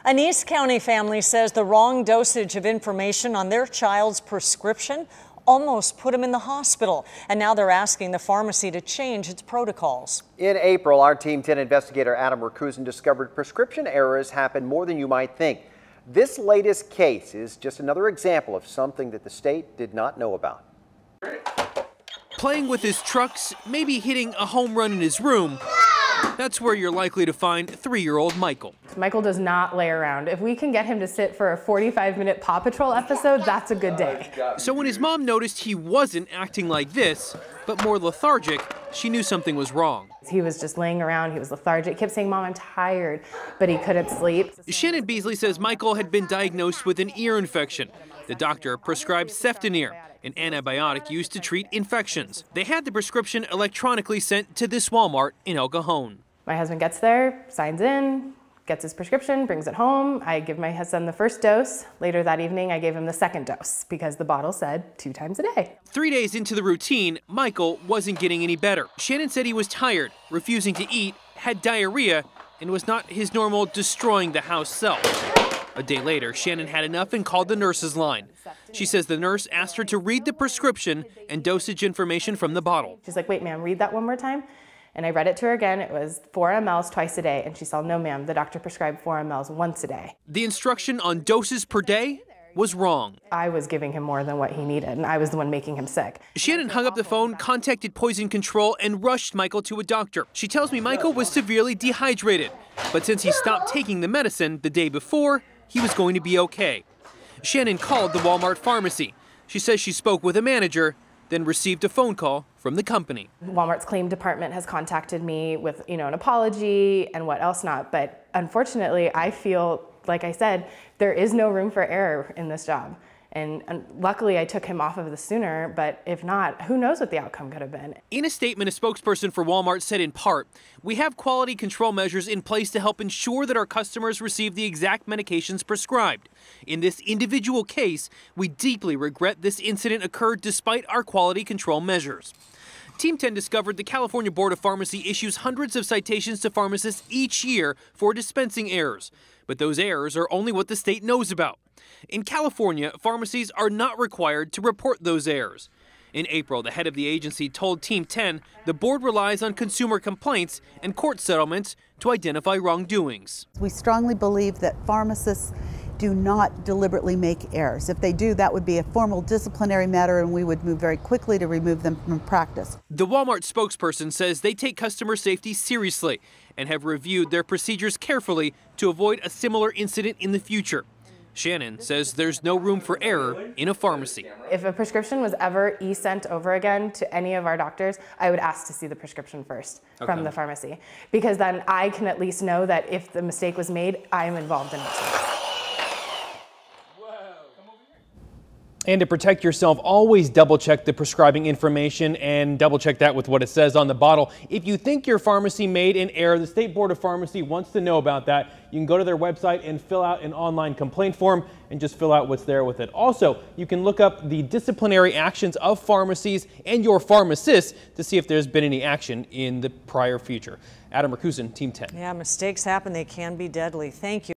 An East County family says the wrong dosage of information on their child's prescription almost put him in the hospital. And now they're asking the pharmacy to change its protocols. In April, our Team 10 investigator Adam Rakusin discovered prescription errors happen more than you might think. This latest case is just another example of something that the state did not know about. Playing with his trucks, maybe hitting a home run in his room. That's where you're likely to find 3-year-old Michael. Michael does not lay around. If we can get him to sit for a 45-minute Paw Patrol episode, that's a good day. So when his mom noticed he wasn't acting like this, but more lethargic, she knew something was wrong. He was just laying around, he was lethargic, kept saying, "Mom, I'm tired," but he couldn't sleep. Shannon Beasley says Michael had been diagnosed with an ear infection. The doctor prescribed Ceftonir, an antibiotic used to treat infections. They had the prescription electronically sent to this Walmart in El Cajon. My husband gets there, signs in, gets his prescription, brings it home. I give my son the first dose. Later that evening, I gave him the second dose because the bottle said 2 times a day. 3 days into the routine, Michael wasn't getting any better. Shannon said he was tired, refusing to eat, had diarrhea, and was not his normal destroying the house self. A day later, Shannon had enough and called the nurse's line. She says the nurse asked her to read the prescription and dosage information from the bottle. She's like, "Wait, ma'am, read that one more time." And I read it to her again. It was 4 mLs twice a day. And she said, "No, ma'am, the doctor prescribed 4 mLs once a day." The instruction on doses per day was wrong. I was giving him more than what he needed, and I was the one making him sick. Shannon hung up the phone, contacted poison control, and rushed Michael to a doctor. She tells me Michael was severely dehydrated, but since he stopped taking the medicine the day before, he was going to be okay. Shannon called the Walmart pharmacy. She says she spoke with a manager, then received a phone call from the company. Walmart's claim department has contacted me with, an apology and what else not. But unfortunately, I feel, like I said, there is no room for error in this job. And luckily, I took him off of this sooner, but if not, who knows what the outcome could have been. In a statement, a spokesperson for Walmart said in part, "We have quality control measures in place to help ensure that our customers receive the exact medications prescribed. In this individual case, we deeply regret this incident occurred despite our quality control measures." Team 10 discovered the California Board of Pharmacy issues hundreds of citations to pharmacists each year for dispensing errors. But those errors are only what the state knows about. In California, pharmacies are not required to report those errors. In April, the head of the agency told Team 10 the board relies on consumer complaints and court settlements to identify wrongdoings. We strongly believe that pharmacists do not deliberately make errors. If they do, that would be a formal disciplinary matter and we would move very quickly to remove them from practice. The Walmart spokesperson says they take customer safety seriously and have reviewed their procedures carefully to avoid a similar incident in the future. Shannon says there's no room for error in a pharmacy. If a prescription was ever e-sent over again to any of our doctors, I would ask to see the prescription first from the pharmacy, because then I can at least know that if the mistake was made, I am involved in it. And to protect yourself, always double check the prescribing information and double check that with what it says on the bottle. If you think your pharmacy made an error, the State Board of Pharmacy wants to know about that. You can go to their website and fill out an online complaint form and just fill out what's there with it. Also, you can look up the disciplinary actions of pharmacies and your pharmacists to see if there's been any action in the prior future. Adam Rakusin, Team 10. Yeah, mistakes happen. They can be deadly. Thank you.